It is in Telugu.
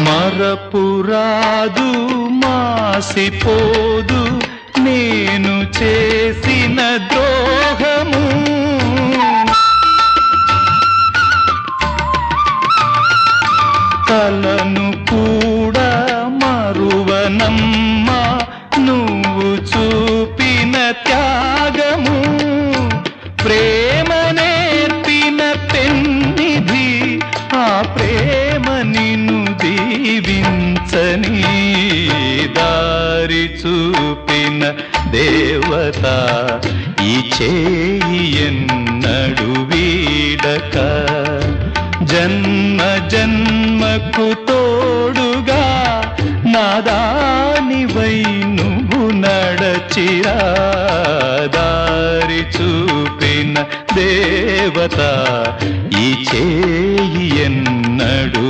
మరపురాదు మాసిపోదు నేను చేసిన ద్రోహము. కలను కూడా మరువనమ్మా నువ్వు చూపిన త్యాగము. ప్రేమ నేర్పిన పెన్నిధి ఆ ప్రేమ నిన్ను దీవించని. దారి చూపిన దేవత ఈ చేయి ఎన్నడు వీడక. జన్మ జన్మకు తోడుగా నాదానివై నువ్వు నడచిరా. దారి చూపిన దేవత ఈ చేయి ఎన్నడు